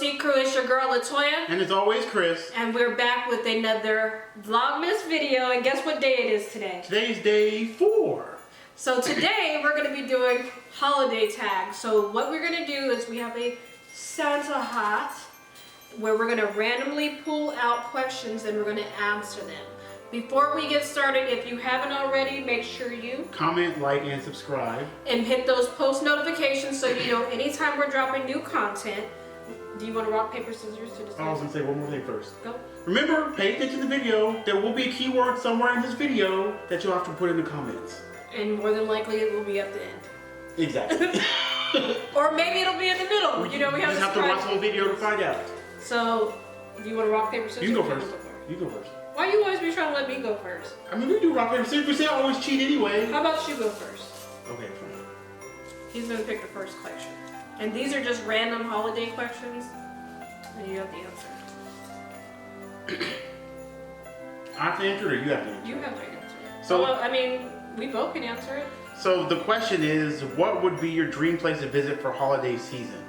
OC crew, it's your girl Latoya. And it's always Chris. And we're back with another Vlogmas video. And guess what day it is today? Today's day 4. So today we're going to be doing holiday tags. So what we're going to do is we have a Santa hat where we're going to randomly pull out questions and we're going to answer them. Before we get started, if you haven't already, make sure you comment, like, and subscribe. And hit those post notifications so you know anytime we're dropping new content. Do you want to rock, paper, scissors to decide? I was going to say one more thing first. Go. Remember, pay attention to the video. There will be a keyword somewhere in this video that you'll have to put in the comments. And more than likely it will be at the end. Exactly. Or maybe it'll be in the middle. You know, we just have to watch the whole video to find out. So, do you want to rock, paper, scissors? You can go first. You go first. Why you always be trying to let me go first? I mean, we do rock, paper, scissors. We say I always cheat anyway. How about you go first? Okay, fine. He's going to pick the first question. And these are just random holiday questions. And you have the answer. I have to answer it or you have to answer it? You have to answer it. So, well, I mean, we both can answer it. So the question is, what would be your dream place to visit for holiday season?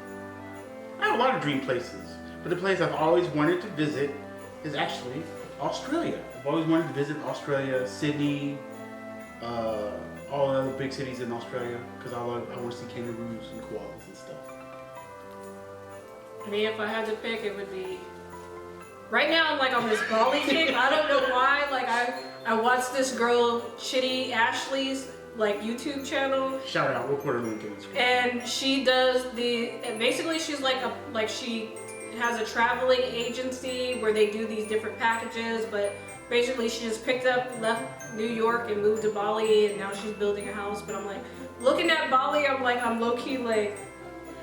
I have a lot of dream places, but the place I've always wanted to visit is actually Australia. I've always wanted to visit Australia, Sydney, all the other big cities in Australia, because I want to see kangaroos and koalas and stuff. I mean, if I had to pick, it would be... Right now, I'm like on this Bali kick. I don't know why. Like, I watched this girl, Shitty Ashley's, like, YouTube channel. Shout out, we'll put her link in the screen. And she does basically she's like she has a traveling agency where they do these different packages, but basically she just picked up, left New York and moved to Bali, and now she's building a house. But I'm like, looking at Bali, I'm low-key like,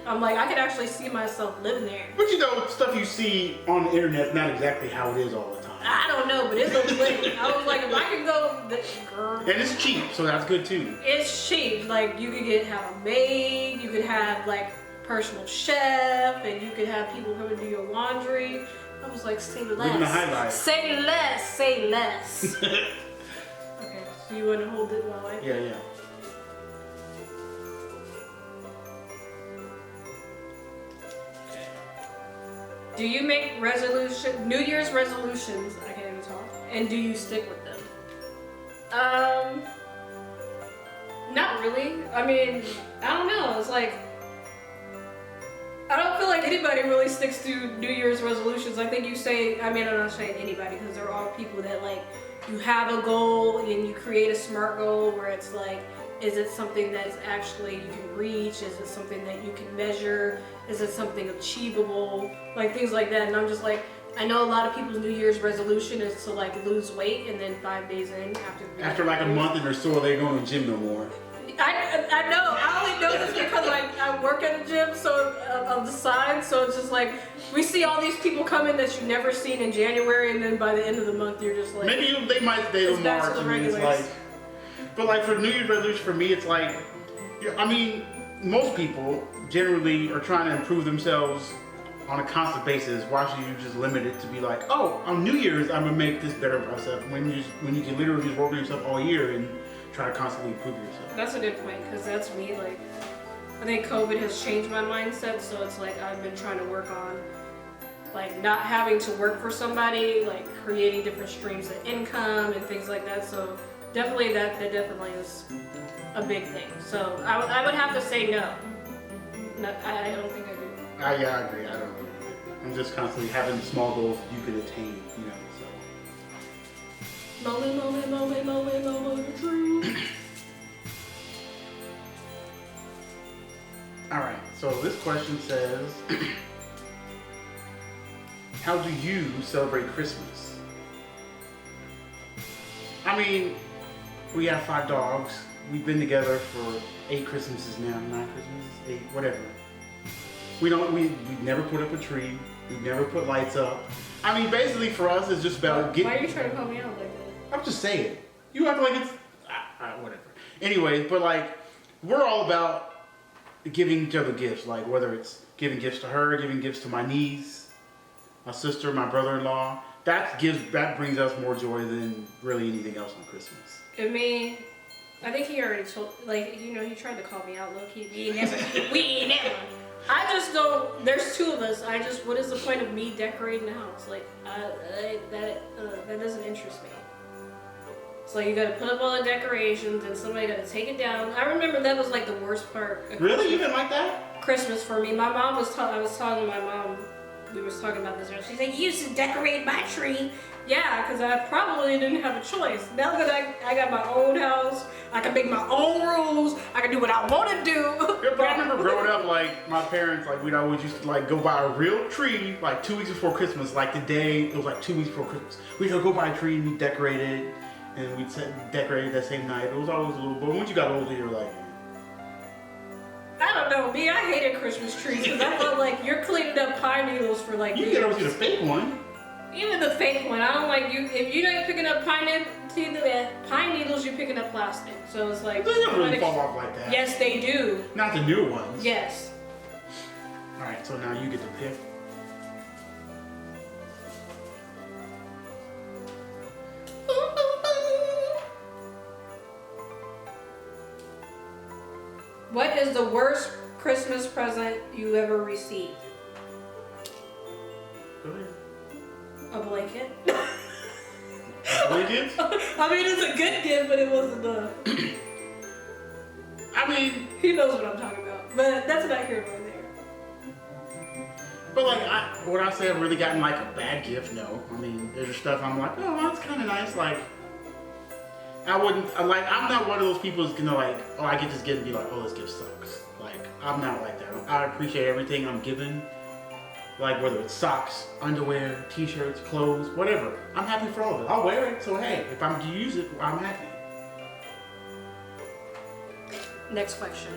I could actually see myself living there. But you know, stuff you see on the internet is not exactly how it is all the time. I don't know, but it's a lit. I was like, if I could go, girl. And it's cheap, so that's good too. It's cheap. Like, you could have a maid, you could have like personal chef, and you could have people come and do your laundry. I was like, say less. Living the high life. Say less. Say less. Okay, so you want to hold it while I? Yeah. Do you make New Year's resolutions? I can't even talk. And do you stick with them? Not really. I mean, I don't know. It's like, I don't feel like anybody really sticks to New Year's resolutions. I think you say, I mean, I'm not saying anybody, because there are people that, like, you have a goal and you create a SMART goal where it's like, is it something that's actually you can reach? Is it something that you can measure? Is it something achievable? Like, things like that. And I'm just like, I know a lot of people's New Year's resolution is to, like, lose weight, and then 5 days in after like a month or so, they go to the gym no more. I know. I only know this because I work at a gym, so of the side. So it's just like, we see all these people come in that you've never seen in January, and then by the end of the month, you're just like, maybe they might stay till March. I mean, it's like, but like for New Year's resolution, for me, it's like, I mean, most people generally are trying to improve themselves on a constant basis. Why should you just limit it to be like, oh, on New Year's I'm gonna make this better for myself, when you can literally just work on yourself all year and try to constantly improve yourself. That's a good point, because that's me. Like, I think COVID has changed my mindset, so it's like I've been trying to work on, like, not having to work for somebody, like creating different streams of income and things like that. So definitely that definitely is a big thing. So I would have to say no. I don't think I do. Yeah, I agree. I don't agree. I'm just constantly having small goals you can attain, you know, so. Moment, dream. Alright, so this question says, how do you celebrate Christmas? I mean, we have 5 dogs. We've been together for 8 Christmases now, 9 Christmases, 8, whatever. We never put up a tree. We never put lights up. I mean, basically for us, it's just about getting... Why are you trying to call me out like that? I'm just saying. You act like it's... whatever. Anyway, but like, we're all about giving each other gifts. Like, whether it's giving gifts to her, giving gifts to my niece, my sister, my brother-in-law. That brings us more joy than really anything else on Christmas. I mean, I think he already told, like, you know, he tried to call me out low-key. We ain't never. I just don't. There's two of us. What is the point of me decorating the house? Like, that doesn't interest me. So you gotta put up all the decorations, and somebody gotta take it down. I remember that was like the worst part. Really? You didn't like that? Christmas for me. My mom was. I was talking to my mom. We was talking about this earlier. She's like, "You used to decorate my tree." Yeah, because I probably didn't have a choice. Now that I got my own house, I can make my own rules. I can do what I want to do. Yeah, but I remember growing up, like, my parents, like, we'd always used to, like, go buy a real tree, like, 2 weeks before Christmas. Like, the day, it was, like, 2 weeks before Christmas. We'd go buy a tree and we'd decorate it, and we'd decorate it that same night. It was always a little, but once you got older, you're like... I don't know, me, I hated Christmas trees, because I felt like you're cleaning up pine needles for, like, You years. can always get a fake one. Even the fake one, I don't like you. If you're not picking up pine needles, you're picking up plastic. So it's like They don't really fall off like that. Yes, they do. Not the new ones. Yes. All right, so now you get to pick. What is the worst Christmas present you ever received? Go ahead. A blanket. Blankets? I mean, it's a good gift, but it wasn't a... I mean... He knows what I'm talking about. But that's not here nor there. But like, would I say I've really gotten like a bad gift? No. I mean, there's just stuff I'm like, oh, that's kind of nice. Like, I wouldn't, like, I'm not one of those people who's gonna like, oh, I get this gift and be like, oh, this gift sucks. Like, I'm not like that. I appreciate everything I'm given. Like, whether it's socks, underwear, t-shirts, clothes, whatever. I'm happy for all of it. I'll wear it, so hey, if I'm to use it, I'm happy. Next question.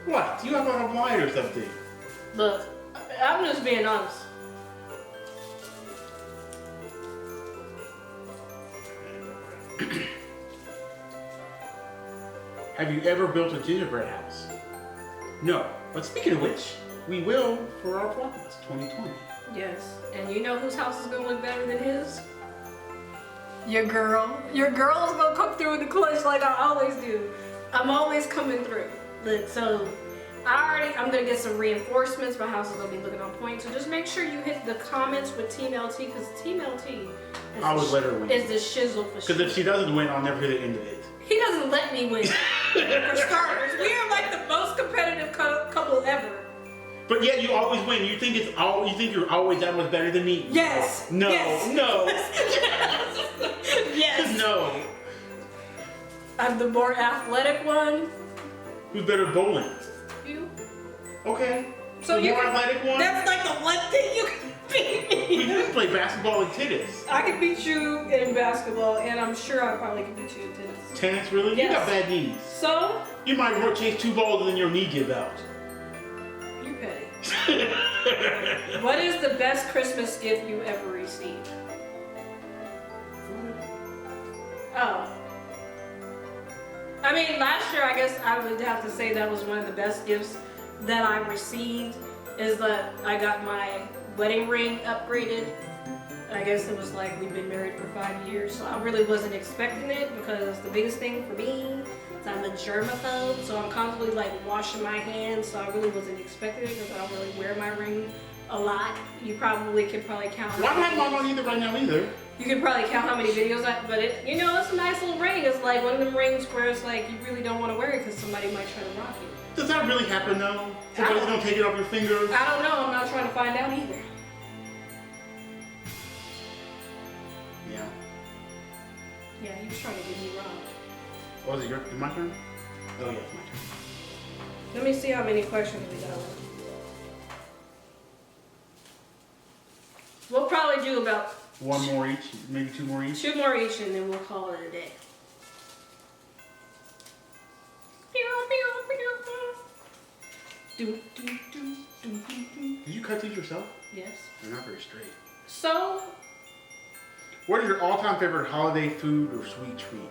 What? You have a blind or something? Look, I'm just being honest. Have you ever built a gingerbread house? No. But speaking of which, we will for our Vlogmas 2020. Yes. And you know whose house is gonna look better than his? Your girl. Your girl's gonna come through in the clutch like I always do. I'm always coming through. Look, so I'm gonna get some reinforcements. My house is gonna be looking on point. So just make sure you hit the comments with Team LT, because Team LT is the shizzle for sure. Because if she doesn't win, I'll never hear the end of it. He doesn't let me win. For starters, we are like the most competitive couple ever. But yet you always win. You think you're always that much better than me. Yes. No. Yes. No. Yes. No. I'm the more athletic one. Who's better at bowling? You. Okay. So the you more athletic one? That's like the one thing you can beat me. We can play basketball and tennis. I can beat you in basketball, and I'm sure I probably can beat you in tennis. Tennis, really? Yes. You got bad knees. So? You might chase 2 balls and then your knee give out. You petty. What is the best Christmas gift you ever received? Oh. I mean, last year, I guess I would have to say that was one of the best gifts that I received, is that I got my wedding ring upgraded. I guess it was like we've been married for 5 years, so I really wasn't expecting it, because the biggest thing for me is I'm a germaphobe, so I'm constantly like washing my hands, so I really wasn't expecting it because I don't really wear my ring a lot. You probably could count. Well, I'm not mine on either right now either. You could probably count how many videos but it, you know, it's a nice little ring. It's like one of them rings where it's like you really don't want to wear it because somebody might try to rock it. Does that really happen though? Somebody's gonna take it off your finger? I don't know. I'm not trying to find out either. Yeah. Yeah, he was trying to get me wrong. Oh, is it my turn? Oh, yeah, it's my turn. Let me see how many questions we got. We'll probably do about 1 more each, maybe 2 more each. 2 more each, and then we'll call it a day. Did you cut these yourself? Yes. They're not very straight. So, what is your all-time favorite holiday food or sweet treat?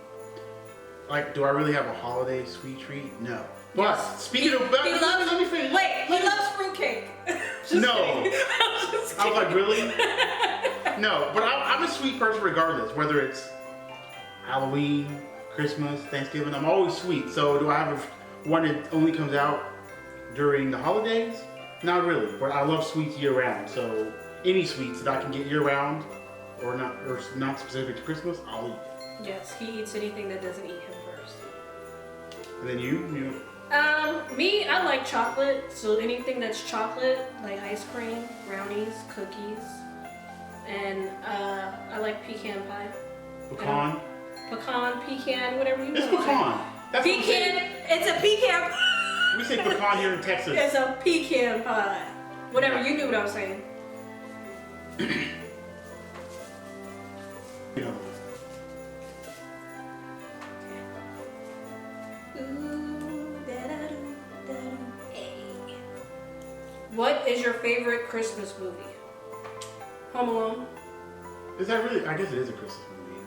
Like, do I really have a holiday sweet treat? No. But speaking of, let me finish. Wait, he loves fruitcake. No. I was like, really? No, but I'm a sweet person regardless, whether it's Halloween, Christmas, Thanksgiving. I'm always sweet. So do I have one that only comes out during the holidays? Not really, but I love sweets year round. So any sweets that I can get year round, or not specific to Christmas, I'll eat. Yes, he eats anything that doesn't eat him first. And then you. Me, I like chocolate. So anything that's chocolate, like ice cream, brownies, cookies, and I like pecan pie. Pecan. Pecan, whatever you want. It's pecan. That's pecan. It's a pecan. We say pecan here in Texas. It's a pecan pie. Whatever, you knew what I was saying. What is your favorite Christmas movie? Home Alone. Is that really? I guess it is a Christmas movie.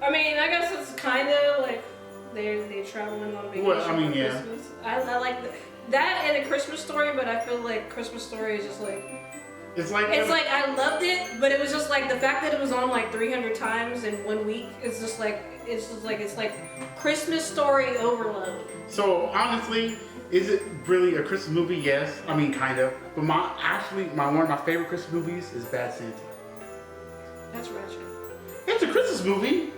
I mean, I guess it's kind of like they're traveling on vacation. Well, I mean, yeah. Christmas. I like that and A Christmas Story, but I feel like Christmas Story is just like. It's like I loved it, but it was just like the fact that it was on like 300 times in 1 week. It's like Christmas Story overload. So honestly, is it really a Christmas movie? Yes, I mean kind of. But one of my favorite Christmas movies is Bad Santa. That's ratchet. It's a Christmas movie.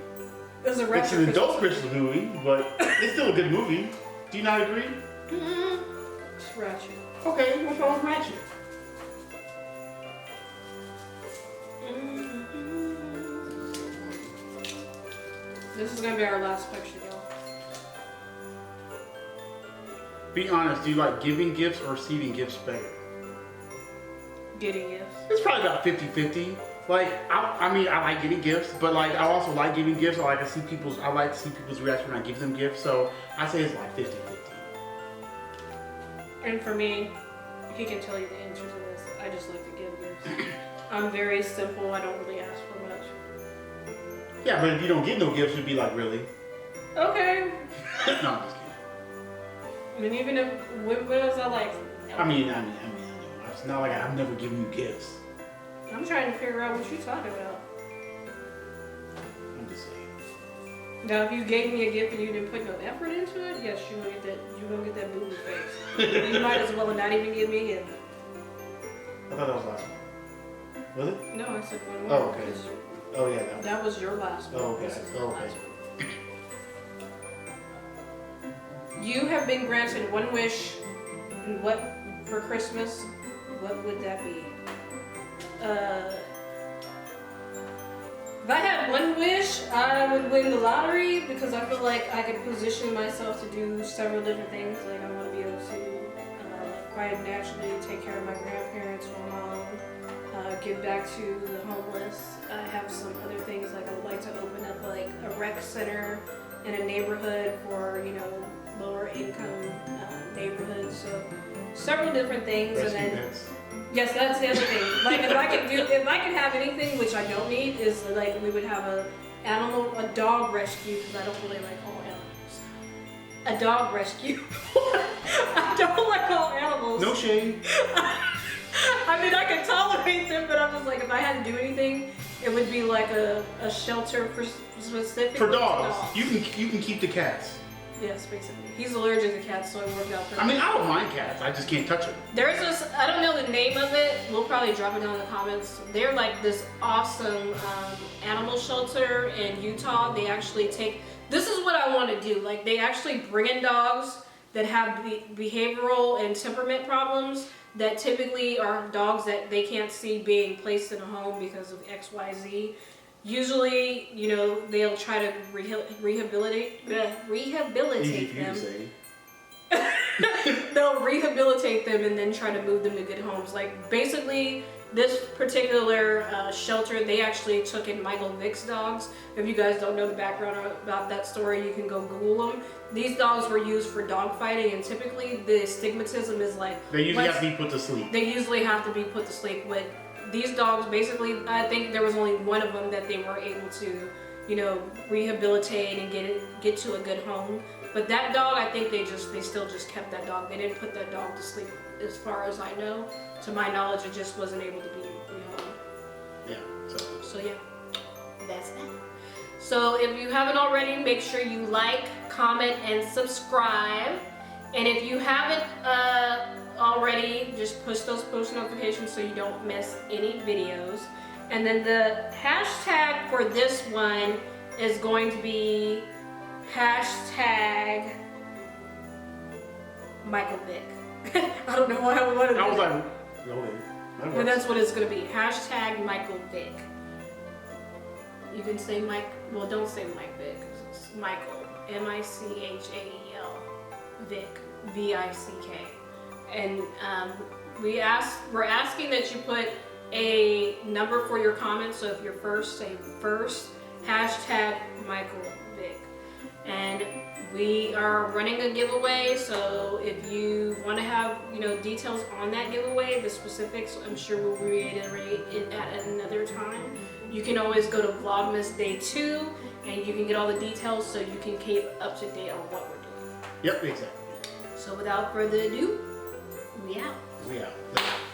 It's an adult Christmas movie, but it's still a good movie. Do you not agree? It's ratchet. Okay, what's wrong with ratchet? This is gonna be our last question, y'all. Be honest, do you like giving gifts or receiving gifts better? Getting gifts. It's probably about 50-50. Like, I mean, I like getting gifts, but like, I also like giving gifts. I like to see people's reaction when I give them gifts. So I say it's like 50-50. And for me, he can tell you the answer to this. I just like to give gifts. I'm very simple. I don't really ask for much. Yeah, but if you don't get no gifts, you'd be like, really? Okay. No, I'm just kidding. I mean, even if when was I like? I know. It's not like I've never given you gifts. I'm trying to figure out what you're talking about. I'm just saying. Now, if you gave me a gift and you didn't put no effort into it, yes, you're gonna get that booby face. You might as well not even give me a gift. I thought that was last one. Was it? No, I said one Oh, more. okay. Oh yeah. That was your last one. Oh, okay. This is the Oh, last okay. one. You have been granted one wish, and what for Christmas? What would that be? If I had one wish, I would win the lottery because I feel like I could position myself to do several different things. Like I want to be able to quite naturally take care of my grandparents while I'm home, give back to the homeless. I have some other things like I would like to open up like a rec center in a neighborhood for lower income neighborhoods. So several different things. Rescue and then. pets. Yes, that's the other thing. Like if I could have anything, which I don't need, is like we would have a dog rescue because I don't really like all animals. A dog rescue. I don't like all animals. No shade. I mean, I can tolerate them, but I'm just like if I had to do anything, it would be like a shelter for specific for dogs. You can keep the cats. Yes, basically. He's allergic to cats, so it worked out perfect. I mean, I don't mind cats. I just can't touch them. There's this, I don't know the name of it. We'll probably drop it down in the comments. They're like this awesome animal shelter in Utah. They actually this is what I want to do. Like, they actually bring in dogs that have behavioral and temperament problems that typically are dogs that they can't see being placed in a home because of XYZ. Usually, they'll try to rehabilitate them. They'll rehabilitate them and then try to move them to good homes. Like, basically, this particular shelter, they actually took in Michael Vick's dogs. If you guys don't know the background about that story, you can go Google them. These dogs were used for dog fighting, and typically the stigmatism is like... They usually have to be put to sleep. They usually have to be put to sleep with... These dogs, basically, I think there was only one of them that they were able to, rehabilitate and get to a good home. But that dog, I think they still just kept that dog. They didn't put that dog to sleep, as far as I know. To my knowledge, it just wasn't able to be home. Yeah. So yeah, that's that. So if you haven't already, make sure you like, comment, and subscribe. And if you haven't already, just push those post notifications so you don't miss any videos. And then the hashtag for this one is going to be hashtag Michael Vick. I don't know why I wanted to. I was like, okay. But that's what it's going to be. Hashtag Michael Vick. You can say Mike, well, don't say Mike Vick. It's Michael, M-I-C-H-A-E-L, Vick, V-I-C-K. And we're asking that you put a number for your comments. So if you're first, say first, hashtag Michael Vick. And we are running a giveaway, so if you want to have details on that giveaway, the specifics, I'm sure we'll reiterate it at another time. You can always go to Vlogmas Day 2, and you can get all the details so you can keep up to date on what we're doing. Yep, exactly. So without further ado, we out. We out.